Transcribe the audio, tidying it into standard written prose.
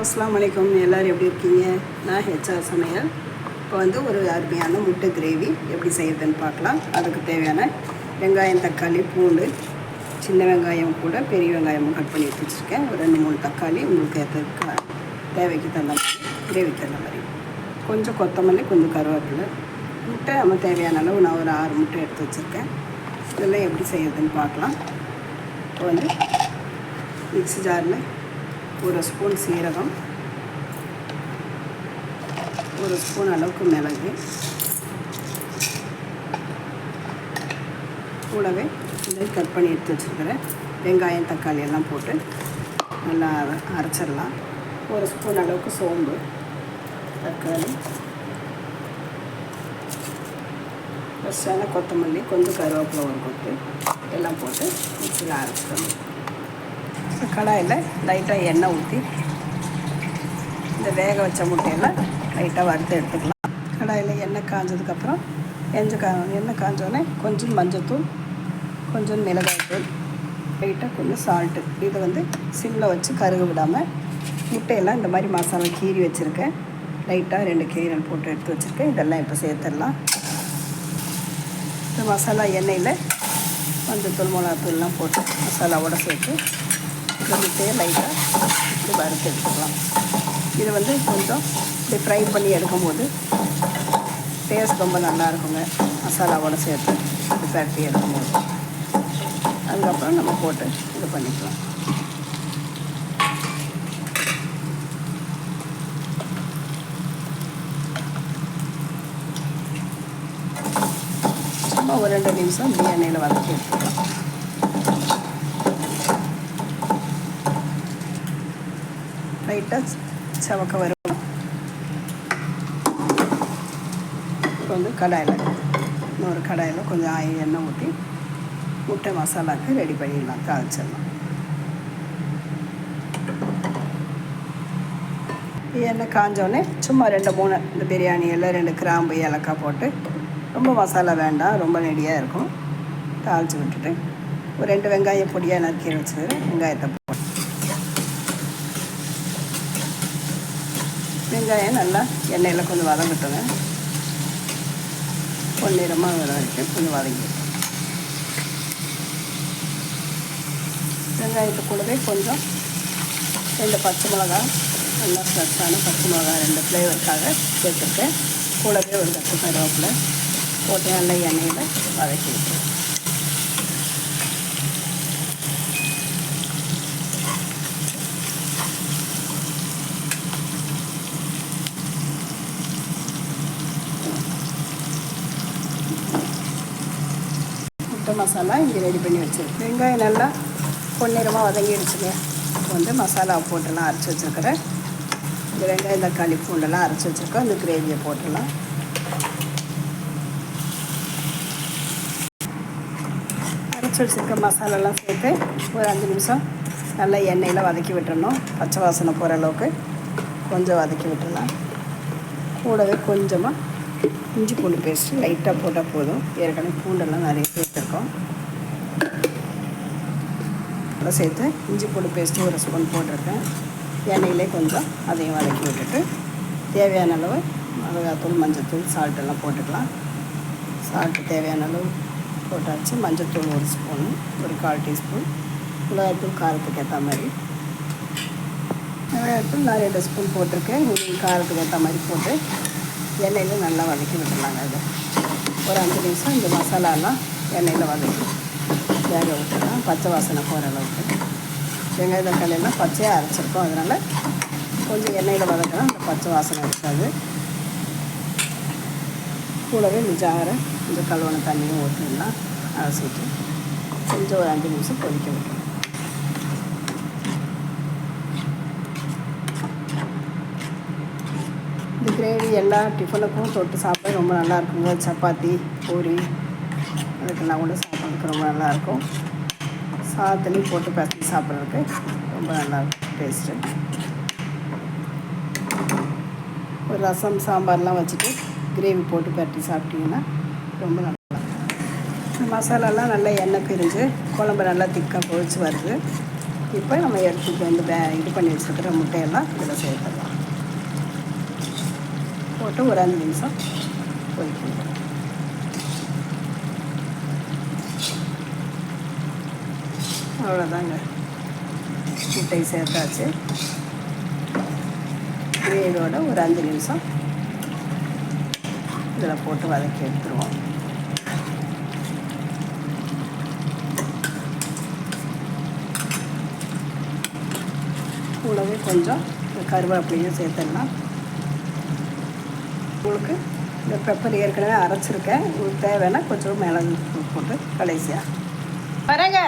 அஸ்ஸலாமு அலைக்கும். எல்லோரும் எப்படி இருக்கீங்க? நான் ஹெச்ஆர் சமையல். இப்போ ஒரு அருமையான முட்டை கிரேவி எப்படி செய்கிறதுன்னு பார்க்கலாம். அதுக்கு தேவையான வெங்காயம், தக்காளி, பூண்டு, சின்ன வெங்காயம் கூட பெரிய வெங்காயமும் கட் பண்ணி வச்சுருக்கேன். ஒரு 2-3 தக்காளி உங்களுக்கு தேவைக்கு தகுந்த மாதிரி, கிரேவிக்கு தகுந்த மாதிரி, கொஞ்சம் கொத்தமல்லி, கொஞ்சம் கருவேப்பிலை, முட்டை நம்ம தேவையான அளவு நான் ஒரு 6 முட்டை எடுத்து வச்சுருக்கேன். இதெல்லாம் எப்படி செய்கிறதுன்னு பார்க்கலாம். இப்போ மிக்ஸி ஜாரில் 1 ஸ்பூன் சீரகம், 1 ஸ்பூன் அளவுக்கு மிளகு, கூடவே இதை கட் பண்ணி எடுத்து வச்சுருக்கிறேன் வெங்காயம், தக்காளி எல்லாம் போட்டு நல்லா அரைச்சிடலாம். 1 ஸ்பூன் அளவுக்கு சோம்பு, தக்காளி, ஃப்ரெஷ்ஷான கொத்தமல்லி, கொஞ்சம் கருவேப்பிலை, ஒரு கொத்து எல்லாம் போட்டு மிக்ஸியில் அரைச்சிடணும். கடாயில் லைட்டாக எண்ணெய் ஊற்றி இந்த வேக வச்ச முட்டையெல்லாம் லைட்டாக வறுத்து எடுத்துக்கலாம். கடாயில் எண்ணெய் காஞ்சதுக்கப்புறம் எண்ணெய் காஞ்சோடனே கொஞ்சம் மஞ்சத்தூள், கொஞ்சம் மிளகாய்த்தூள், லைட்டாக கொஞ்சம் சால்ட்டு, இதை சிம்மில் வச்சு கருக விடாமல் முட்டையெல்லாம் இந்த மாதிரி மசாலா கீறி வச்சுருக்கேன். லைட்டாக 2 கீரல் போட்டு எடுத்து வச்சுருக்கேன். இதெல்லாம் இப்போ சேர்த்துடலாம். இந்த மசாலா எண்ணெயில் மஞ்சத்தூள், மிளகாத்தூள்லாம் போட்டு மசாலாவோட சேர்த்து முட்டையை லைட்டாக இப்படி வறுத்து எடுத்துக்கலாம். இது கொஞ்சம் இப்படி ஃப்ரை பண்ணி எடுக்கும்போது டேஸ்ட் ரொம்ப நல்லா இருக்குங்க, மசாலாவோடு சேர்த்து இப்படி பரட்டி எடுக்கும்போது. அதுக்கப்புறம் நம்ம போட்டு இது பண்ணிக்கலாம். சும்மா ஒரு 2 நிமிஷம் இப்படி எண்ணெயில் வதக்கி எடுத்துக்கலாம். லைட்டாக சவக்க வரும். இப்போ கடாயில் இன்னொரு கடாயில் கொஞ்சம் எண்ணெய் ஊற்றி முட்டை மசாலாவுக்கு ரெடி பண்ணிடலாம், தாளிச்சிடலாம். எண்ணெய் காஞ்சோடனே சும்மா 2-3 இந்த பிரியாணி எல்லாம் 2 கிராம்பு, ஏலக்காய் போட்டு, ரொம்ப மசாலா வேண்டாம், ரொம்ப நெடியாக இருக்கும், தாளித்து விட்டுட்டு ஒரு 2 வெங்காயம் பொடியாக நறுக்கி வச்சுக்கிறேன். வெங்காயத்தை வெங்காயம் நல்லா எண்ணெயில் கொஞ்சம் வதங்கட்டுங்க. பொன்னிறமாக வர வரைக்கும் கொஞ்சம் வதங்கிடும். வெங்காயத்தை கூடவே கொஞ்சம் 2 பச்சை மிளகா, நல்லா ஃப்ரெஷ்ஷான பச்சை மிளகா 2 ஃப்ளேவருக்காக சேர்த்துருக்கேன். கூடவே ஒரு கட்டு கருவேப்பிலை போட்டு நல்லா எண்ணெயில் வதக்கி விட்டுருவேன். மசாலா இங்கே ரெடி பண்ணி வச்சுருக்கேன். வெங்காயம் நல்லா பொன்னிறமாக வதங்கிடுச்சுங்க. இப்போ மசாலா போட்டுலாம் அரைச்சி வச்சுருக்கிறேன். இந்த வெங்காயம், தக்காளி, பூண்டெல்லாம் அரைச்சி வச்சுருக்கோம். இந்த கிரேவியை போட்டுடலாம். அரைச்சி வச்சுருக்க மசாலாலாம் சேர்த்து ஒரு 5 நிமிஷம் நல்லா எண்ணெயில் வதக்கி விட்டுறணும். பச்சை வாசனை போகிற அளவுக்கு கொஞ்சம் வதக்கி விட்டுடலாம். கூடவே கொஞ்சமாக இஞ்சி பூண்டு பேஸ்ட்டு லைட்டாக போட்டால் போதும். ஏற்கனவே பூண்டெல்லாம் நிறைய சேர்த்துருக்கோம். அதை சேர்த்து இஞ்சி பூண்டு பேஸ்ட்டு 1 ஸ்பூன் போட்டிருக்கேன். எண்ணெயிலே கொஞ்சம் அதையும் வதக்கி விட்டுட்டு தேவையான அளவு மிளகாத்தூள், மஞ்சத்தூள், சால்ட்டெல்லாம் போட்டுக்கலாம். சால்ட்டு தேவையான அளவு போட்டாச்சு. மஞ்சத்தூள் 1 ஸ்பூனு, ஒரு 1/4 டீஸ்பூன், மிளகாத்தூள் காரத்துக்கு ஏற்ற மாதிரி, மிளகாத்தூள் நான் 2 ஸ்பூன் போட்டிருக்கேன். நீங்கள் காரத்துக்கு ஏற்ற மாதிரி போட்டு எண்ணெயில் நல்லா வதக்கி விட்டுடலாங்க. இது ஒரு 5 நிமிஷம் இந்த மசாலாலாம் எண்ணெயில் வதக்கி வேக விட்டுடலாம், பச்சை வாசனை போகிற அளவுக்கு. வெங்காய தக்காளியெல்லாம் பச்சையாக அரைச்சிருக்கோம், அதனால் கொஞ்சம் எண்ணெயில் வதக்கலாம், அந்த பச்சை வாசனை இருக்காது. கூடவே இந்த ஜாரை கொஞ்சம் கழுவான தண்ணியும் ஊற்றிடலாம். அரைச்சிட்டு கொஞ்சம் ஒரு 5 நிமிஷம் கொதிக்க விட்டுருவோம். இந்த கிரேவி எல்லா டிஃபனுக்கும் தொட்டு சாப்பிட ரொம்ப நல்லாயிருக்குங்க. சப்பாத்தி, பூரி அதுக்கெல்லாம் கூட சாப்பிட்றதுக்கு ரொம்ப நல்லாயிருக்கும். சாதத்துலேயும் போட்டு பசங்க சாப்பிட்றதுக்கு ரொம்ப நல்லாயிருக்கும் டேஸ்ட்டு. ஒரு ரசம், சாம்பார்லாம் வச்சுட்டு கிரேவி போட்டு பரட்டி சாப்பிட்டிங்கன்னா ரொம்ப நல்லா. இந்த மசாலாலாம் நல்லா எண்ணெய் பிரிஞ்சு குழம்பு நல்லா திக்காக பொரிச்சு வருது. இப்போ நம்ம எடுத்துட்டு வந்து இது பண்ணி வச்சுருக்கிற முட்டையெல்லாம் இதில் சேர்த்துடலாம். போட்டு ஒரு 5 நிமிஷம் கொதிக்கணும். அவ்வளோதாங்க, முட்டை சேர்த்தாச்சு. கிரேவியோட ஒரு 5 நிமிஷம் இதில் போட்டு வதக்கி எடுத்துருவோம். கூடவே கொஞ்சம் கருவேப்பிலையும் சேர்த்துடலாம். உங்களுக்கு இந்த பெப்பர் ஏற்கனவே அரைச்சிருக்கேன், உங்களுக்கு தேவைன்னா கொஞ்சம் மிளகு போட்டு கடைசியாக வரேங்க.